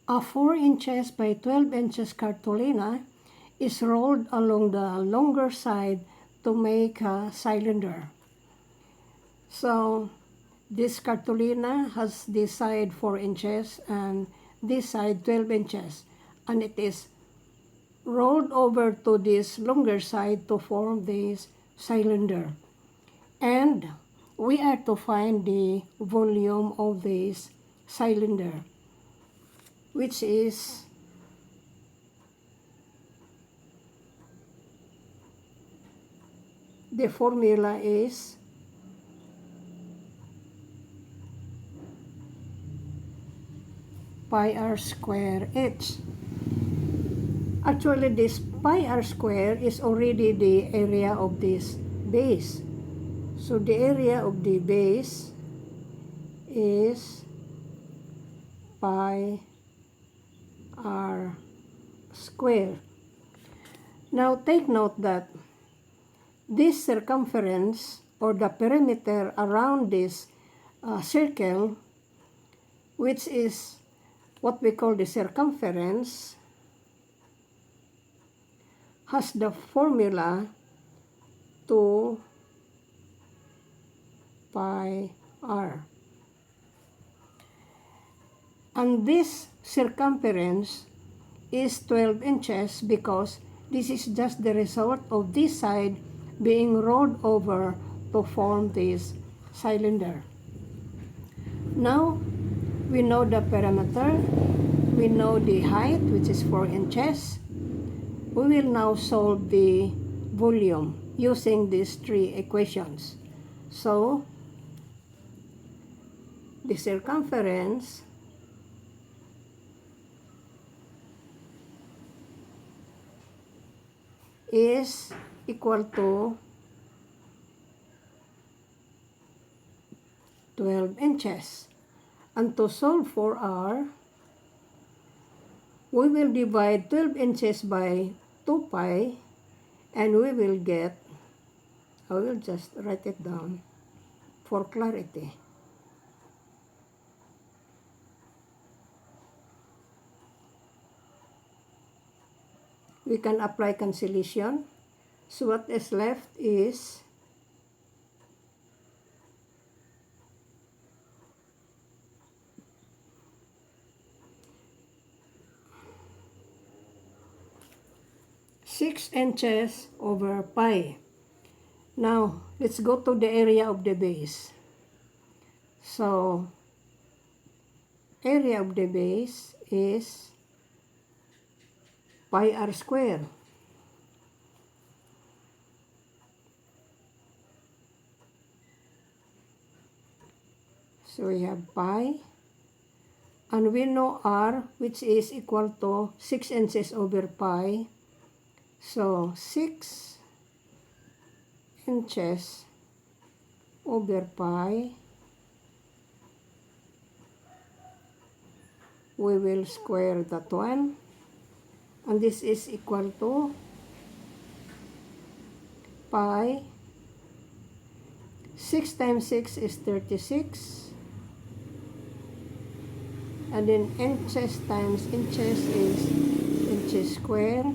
A 4 inches by 12 inches cartolina is rolled along the longer side to make a cylinder. So this cartolina has this side 4 inches and this side 12 inches, and it is rolled over to this longer side to form this cylinder. And we are to find the volume of this cylinder, which is the formula is pi r square h. Actually, this pi r square is already the area of this base. So the area of the base is pi r square. Now take note that this circumference or the perimeter around this circle, which is what we call the circumference, has the formula 2 pi r. And this circumference is 12 inches because this is just the result of this side being rolled over to form this cylinder. Now, we know the perimeter, we know the height, which is 4 inches. We will now solve the volume using these three equations. So, the circumference is equal to 12 inches. And to solve for r, we will divide 12 inches by 2 pi, and we will get, I will just write it down for clarity. We can apply cancellation. So what is left is 6 inches over pi. Now, let's go to the area of the base. So, area of the base is pi r square. So, we have pi. And we know r, which is equal to 6 inches over pi. So, 6 inches over pi, we will square that one, and this is equal to pi. 6 times 6 is 36, and then inches times inches is inches square,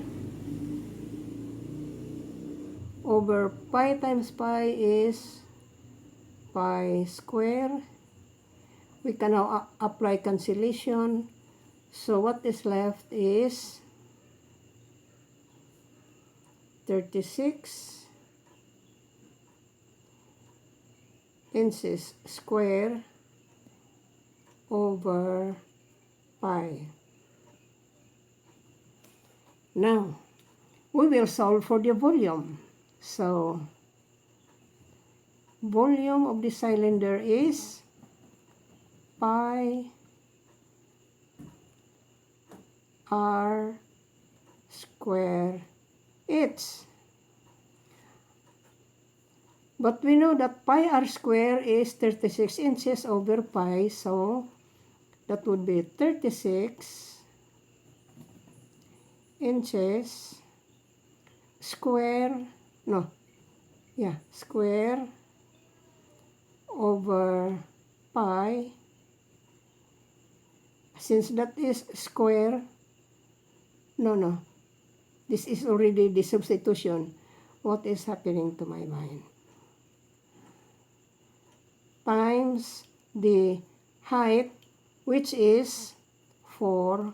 over pi times pi is pi square. We can now apply cancellation. So what is left is 36 inches square over pi. Now, we will solve for the volume. So, volume of the cylinder is pi r square h. But we know that pi r square is 36 inches over pi, so that would be 36 inches square, square over pi Since that is square, no, this is already the substitution. What is happening to my mind? Times the height, which is 4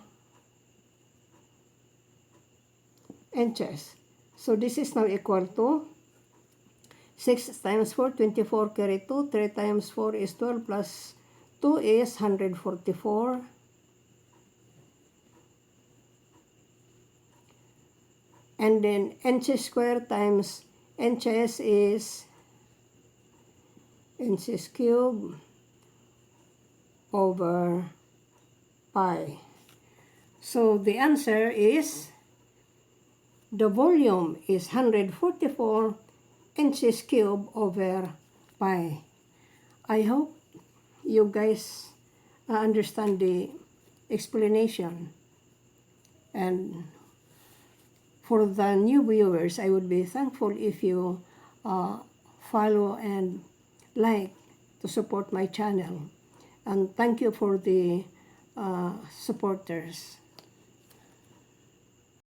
inches. So this is now equal to 6 times 4, 24, carry 2. 3 times 4 is 12, plus 2 is 144. And then inches square times inches is inches cube over pi. So the answer is the volume is 144 inches cube over pi. I hope you guys understand the explanation. And for the new viewers, I would be thankful if you follow and like to support my channel. And thank you for the supporters.